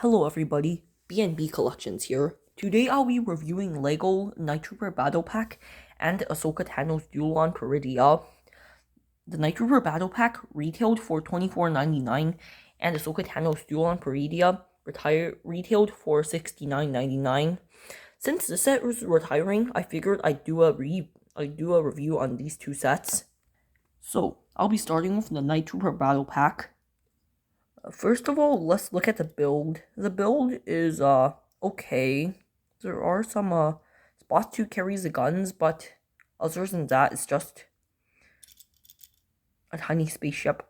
Hello everybody, B&B Collections here. Today I'll be reviewing LEGO Night Trooper Battle Pack and Ahsoka Tano's Duel on Peridea. The Night Trooper Battle Pack retailed for $24.99 and Ahsoka Tano's Duel on Peridea retailed for $69.99. Since this set was retiring, I figured I'd do a review on these two sets. So, I'll be starting with the Night Trooper Battle Pack. First of all, let's look at the build. The build is, okay. There are some, spots to carry the guns, but other than that, it's just a tiny spaceship.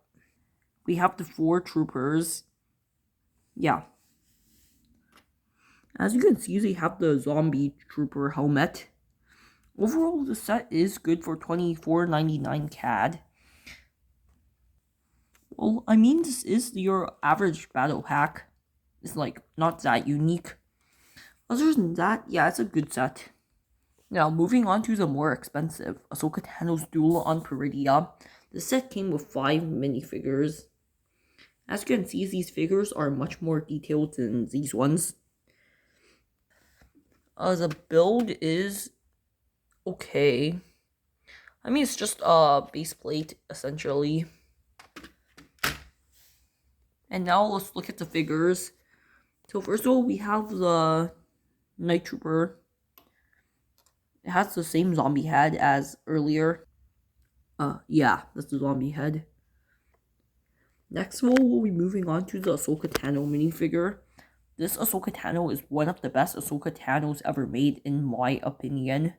We have the 4 troopers. Yeah. As you can see, they have the zombie trooper helmet. Overall, the set is good for $24.99 CAD. Well, I mean, this is your average battle pack. It's like not that unique. Other than that, yeah, it's a good set. Now, moving on to the more expensive Ahsoka Tano's Duel on Peridea. The set came with 5 minifigures. As you can see, these figures are much more detailed than these ones. The build is okay. I mean, it's just a base plate, essentially. And now let's look at the figures. So first of all, we have the Night Trooper. It has the same zombie head as earlier. Yeah, that's the zombie head. Next of all, we'll be moving on to the Ahsoka Tano minifigure. This Ahsoka Tano is one of the best Ahsoka Tanos ever made, in my opinion.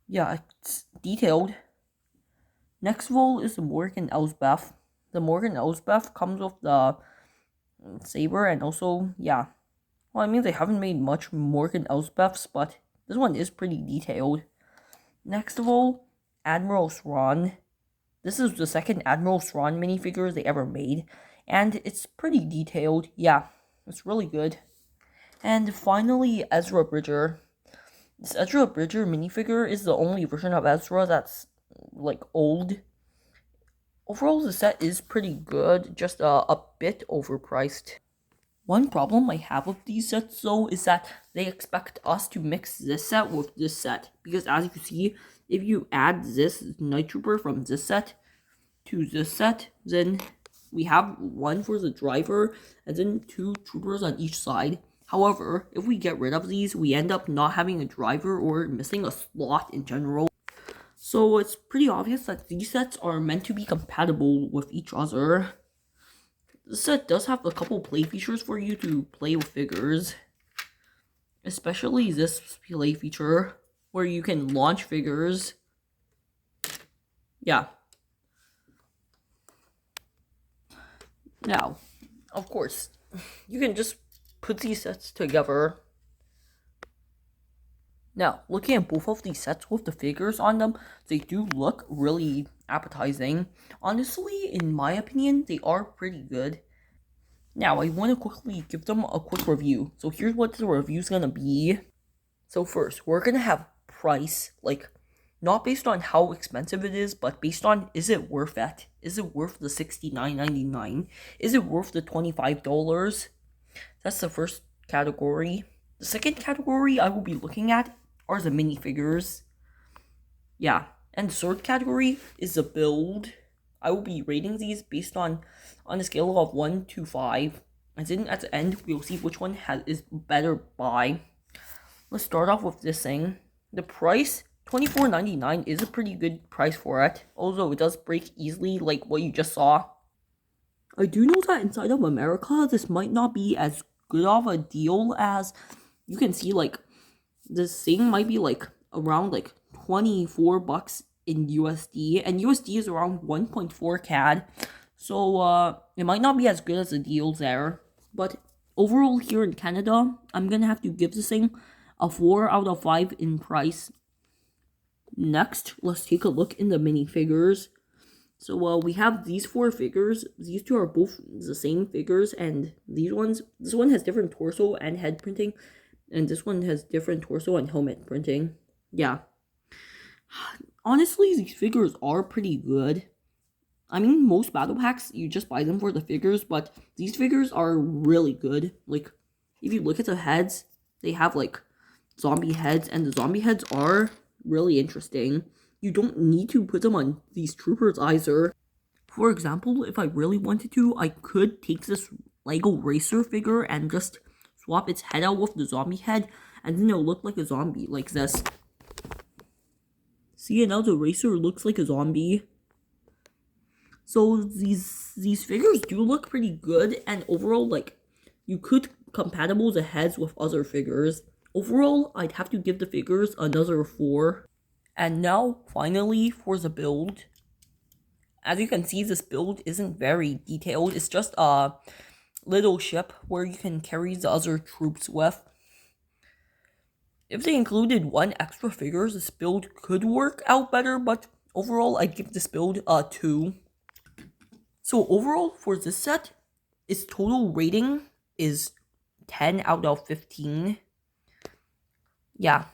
Yeah, it's detailed. Next of all is the Morgan Elsbeth. The Morgan Elsbeth comes with the saber and also, yeah. Well, I mean, they haven't made much Morgan Elsbeths, but this one is pretty detailed. Next of all, Admiral Thrawn. This is the second Admiral Thrawn minifigure they ever made, and it's pretty detailed. Yeah, it's really good. And finally, Ezra Bridger. This Ezra Bridger minifigure is the only version of Ezra that's, like, old. Overall, the set is pretty good, just a bit overpriced. One problem I have with these sets, though, is that they expect us to mix this set with this set. Because as you see, if you add this Night Trooper from this set to this set, then we have one for the driver, and then 2 troopers on each side. However, if we get rid of these, we end up not having a driver or missing a slot in general. So it's pretty obvious that these sets are meant to be compatible with each other. This set does have a couple play features for you to play with figures. Especially this play feature, where you can launch figures. Yeah. Now, of course, you can just put these sets together. Now, looking at both of these sets with the figures on them, they do look really appetizing. Honestly, in my opinion, they are pretty good. Now, I want to quickly give them a quick review. So here's what the review's gonna be. So first, we're gonna have price, like, not based on how expensive it is, but based on, is it worth it? Is it worth the $69.99? Is it worth the $25? That's the first category. The second category I will be looking at are the minifigures. Yeah, and the third category is the build. I will be rating these based on a scale of 1 to 5. And then at the end, we'll see which one is better by. Let's start off with this thing. The price, $24.99, is a pretty good price for it. Although it does break easily, like what you just saw. I do know that inside of America, this might not be as good of a deal as you can see. Like, this thing might be like around like $24 in USD, and USD is around 1.4 CAD. So it might not be as good as the deal there. But overall, here in Canada, I'm gonna have to give this thing a 4 out of 5 in price. Next, let's take a look in the minifigures. So we have these 4 figures. These 2 are both the same figures, and this one has different torso and head printing, and this one has different torso and helmet printing. Yeah. Honestly, these figures are pretty good. I mean, most battle packs, you just buy them for the figures, but these figures are really good. Like, if you look at the heads, they have, like, zombie heads, and the zombie heads are really interesting. You don't need to put them on these troopers either. For example, if I really wanted to, I could take this Lego Racer figure and just swap its head out with the zombie head, and then it'll look like a zombie, like this. See, now the Racer looks like a zombie. So these figures do look pretty good, and overall, like, you could compatible the heads with other figures. Overall, I'd have to give the figures another 4. And now, finally, for the build. As you can see, this build isn't very detailed. It's just a little ship where you can carry the other troops with. If they included 1 extra figure, this build could work out better, but overall, I'd give this build a 2. So overall, for this set, its total rating is 10 out of 15. Yeah.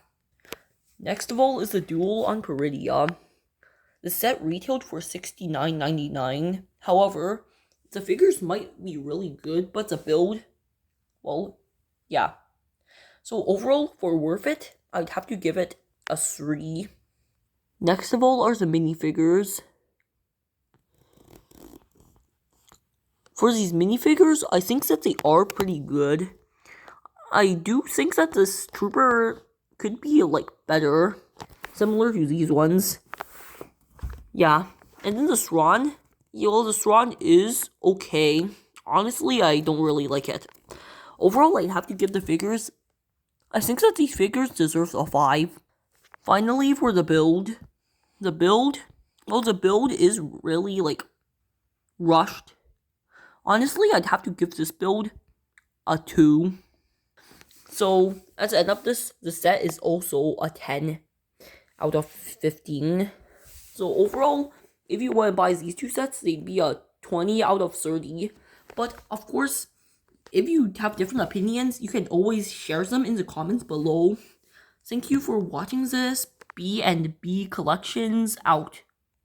Next of all is the Duel on Peridea. The set retailed for $69.99. However, the figures might be really good, but the build, well, yeah. So overall, for worth it, I'd have to give it a 3. Next of all are the minifigures. For these minifigures, I think that they are pretty good. I do think that this trooper could be, like, better, similar to these ones. Yeah, and then the Swan. The Swan is okay. Honestly, I don't really like it. Overall, I'd have to give the figures, I think that these figures deserve a 5. Finally, for the build. The build is really, like, rushed. Honestly, I'd have to give this build a 2. So, at the end of this, the set is also a 10 out of 15. So, overall, if you want to buy these 2 sets, they'd be a 20 out of 30. But, of course, if you have different opinions, you can always share them in the comments below. Thank you for watching this. B&B Collections out.